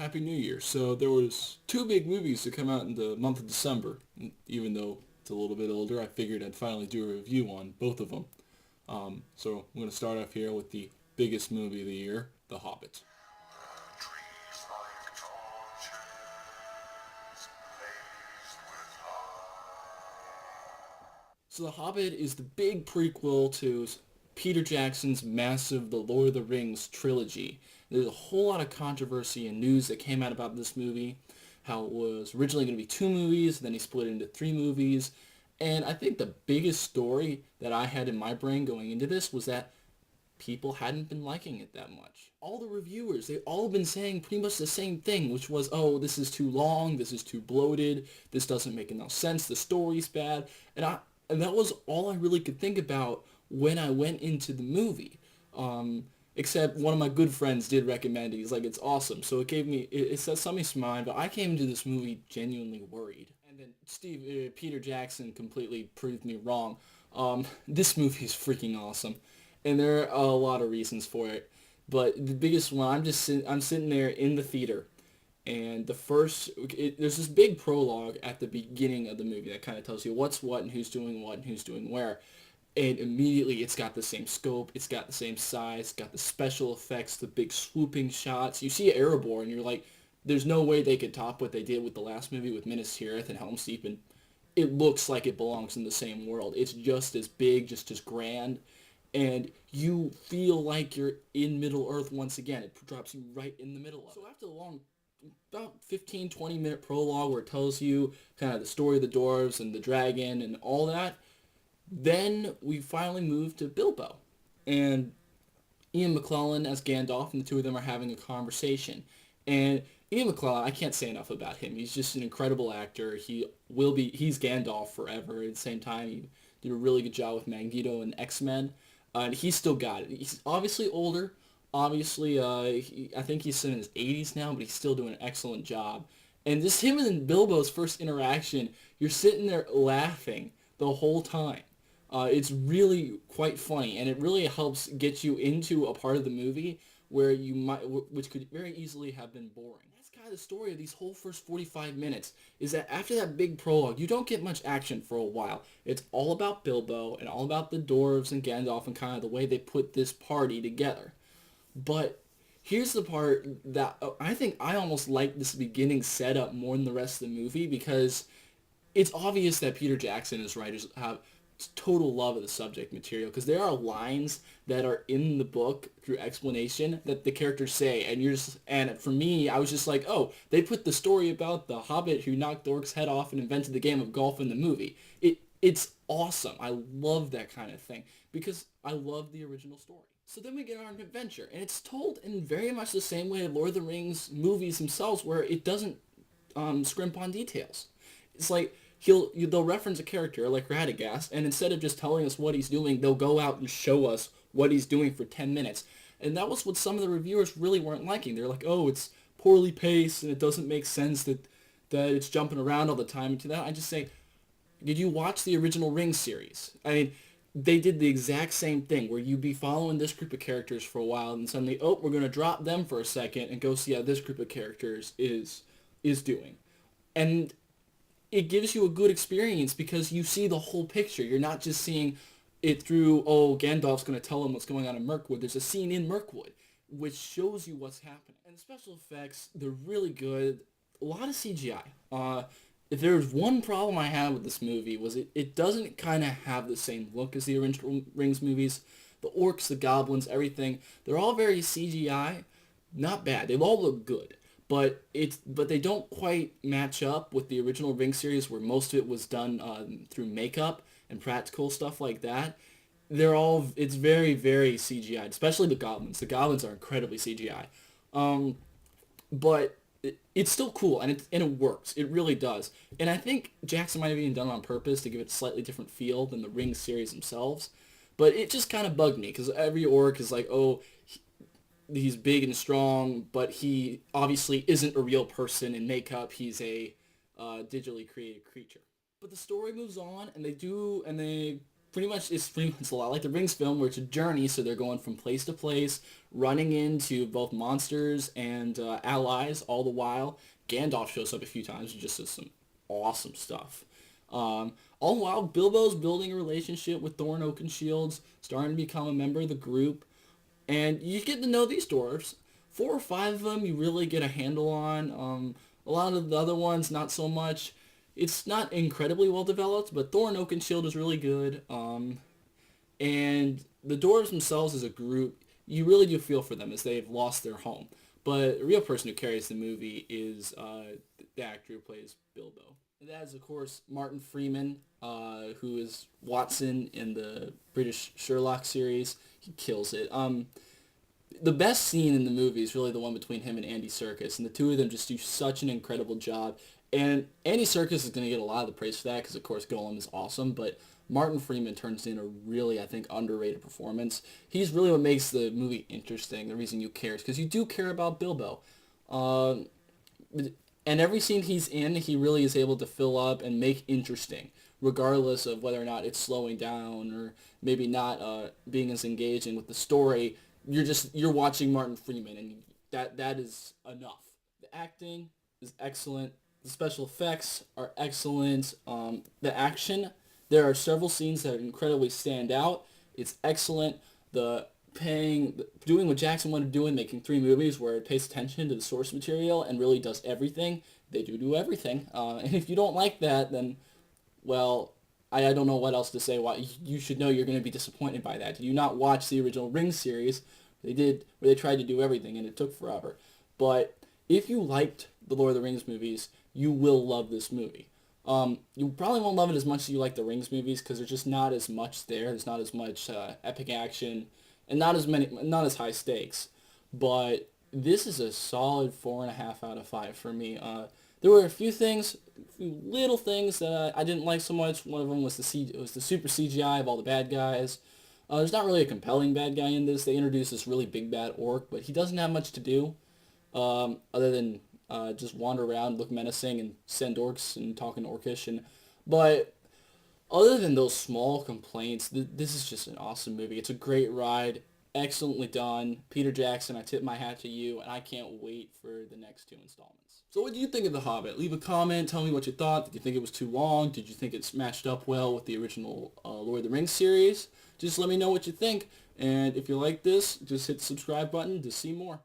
Happy New Year. So there was two big movies that come out in the month of December. Even though it's a little bit older, I figured I'd finally do a review on both of them. So I'm going to start off here with the biggest movie of the year, The Hobbit. Trees like torches, blazed with So The Hobbit is the big prequel to Peter Jackson's massive The Lord of the Rings trilogy. There's a whole lot of controversy and news that came out about this movie, how it was originally going to be two movies, then he split it into three movies. And I think the biggest story that I had in my brain going into this was that people hadn't been liking it that much. All the reviewers, they all been saying pretty much the same thing, which was, oh, this is too long, this is too bloated, this doesn't make enough sense, the story's bad. And that was all I really could think about when I went into the movie. Except one of my good friends did recommend it. He's like, it's awesome. So it set something to mind, but I came into this movie genuinely worried. And then Peter Jackson completely proved me wrong. This movie is freaking awesome. And there are a lot of reasons for it. But the biggest one, I'm sitting there in the theater, and there's this big prologue at the beginning of the movie that kind of tells you what's what and who's doing where. And immediately it's got the same scope, it's got the same size, it's got the special effects, the big swooping shots. You see Erebor and you're like, there's no way they could top what they did with the last movie with Minas Tirith and Helm's Deep, and it looks like it belongs in the same world. It's just as big, just as grand, and you feel like you're in Middle Earth once again. It drops you right in the middle of it. So after the long, about 15, 20-minute prologue where it tells you kind of the story of the dwarves and the dragon and all that, then we finally move to Bilbo. And Ian McClellan as Gandalf, and the two of them are having a conversation. And Ian McClellan, I can't say enough about him. He's just an incredible actor. He's Gandalf forever. At the same time, he did a really good job with Magneto and X-Men. And he's still got it. He's obviously older. Obviously, I think he's in his 80s now, but he's still doing an excellent job. And just him and Bilbo's first interaction, you're sitting there laughing the whole time. It's really quite funny, and it really helps get you into a part of the movie which could very easily have been boring. That's kind of the story of these whole first 45 minutes, is that after that big prologue, you don't get much action for a while. It's all about Bilbo and all about the dwarves and Gandalf and kind of the way they put this party together. But here's the part that I think I almost like this beginning setup more than the rest of the movie, because it's obvious that Peter Jackson and his writers have total love of the subject material, because there are lines that are in the book through explanation that the characters say, and for me, I was just like, oh, they put the story about the Hobbit who knocked the orc's head off and invented the game of golf in the movie. It's awesome. I love that kind of thing because I love the original story. So then we get on an adventure, and it's told in very much the same way Lord of the Rings movies themselves, where it doesn't scrimp on details. It's like they'll reference a character like Radagast, and instead of just telling us what he's doing, they'll go out and show us what he's doing for 10 minutes. And that was what some of the reviewers really weren't liking. They're like, oh, it's poorly paced, and it doesn't make sense that it's jumping around all the time. And to that, I just say, did you watch the original Ring series? I mean, they did the exact same thing, where you'd be following this group of characters for a while, and suddenly, oh, we're going to drop them for a second and go see how this group of characters is doing. And it gives you a good experience because you see the whole picture. You're not just seeing it through, oh, Gandalf's going to tell him what's going on in Mirkwood. There's a scene in Mirkwood which shows you what's happening. And the special effects, they're really good. A lot of CGI. If there's one problem I had with this movie was it doesn't kind of have the same look as the original Rings movies. The orcs, the goblins, everything, they're all very CGI. Not bad. They all look good. But they don't quite match up with the original Ring series, where most of it was done through makeup and practical stuff like that. It's very, very CGI, especially the goblins. The goblins are incredibly CGI. But it's still cool, and it works. It really does. And I think Jackson might have even done it on purpose to give it a slightly different feel than the Ring series themselves. But it just kind of bugged me, because every orc is like, oh, he's big and strong, but he obviously isn't a real person in makeup. He's a digitally created creature. But the story moves on, and they it's a lot like the Rings film where it's a journey, so they're going from place to place, running into both monsters and allies all the while. Gandalf shows up a few times and just does some awesome stuff. All the while, Bilbo's building a relationship with Thorin Oakenshields, starting to become a member of the group, and you get to know these dwarves. 4 or 5 of them you really get a handle on. A lot of the other ones, not so much. It's not incredibly well developed, but Thorin Oakenshield is really good. And the dwarves themselves as a group, you really do feel for them as they've lost their home. But the real person who carries the movie is the actor who plays Bilbo. And that is, of course, Martin Freeman, who is Watson in the British Sherlock series. He kills it. The best scene in the movie is really the one between him and Andy Serkis, and the two of them just do such an incredible job. And Andy Serkis is going to get a lot of the praise for that because, of course, Gollum is awesome, but Martin Freeman turns in a really, I think, underrated performance. He's really what makes the movie interesting, the reason you care, is because you do care about Bilbo. Um, and every scene he's in, he really is able to fill up and make interesting, regardless of whether or not it's slowing down or maybe not being as engaging with the story. You're watching Martin Freeman, and that is enough. The acting is excellent. The special effects are excellent. The action, there are several scenes that incredibly stand out. It's excellent. Doing what Jackson wanted to do in making 3 movies where it pays attention to the source material and really does everything. They do everything. And if you don't like that, then, well, I don't know what else to say. Why you should know you're going to be disappointed by that. Did you not watch the original Ring series? They did, where they tried to do everything and it took forever. But if you liked the Lord of the Rings movies, you will love this movie. You probably won't love it as much as you like the Rings movies because there's just not as much there. There's not as much epic action and not as high stakes. But this is a solid 4.5 out of 5 for me. There were a few little things that I didn't like so much. One of them was the super CGI of all the bad guys. There's not really a compelling bad guy in this. They introduced this really big bad orc, but he doesn't have much to do other than just wander around, look menacing, and send orcs and talk in Orcish. But other than those small complaints, this is just an awesome movie. It's a great ride, excellently done. Peter Jackson, I tip my hat to you, and I can't wait for the next 2 installments. So what do you think of The Hobbit? Leave a comment. Tell me what you thought. Did you think it was too long? Did you think it's matched up well with the original Lord of the Rings series? Just let me know what you think. And if you like this, just hit the subscribe button to see more.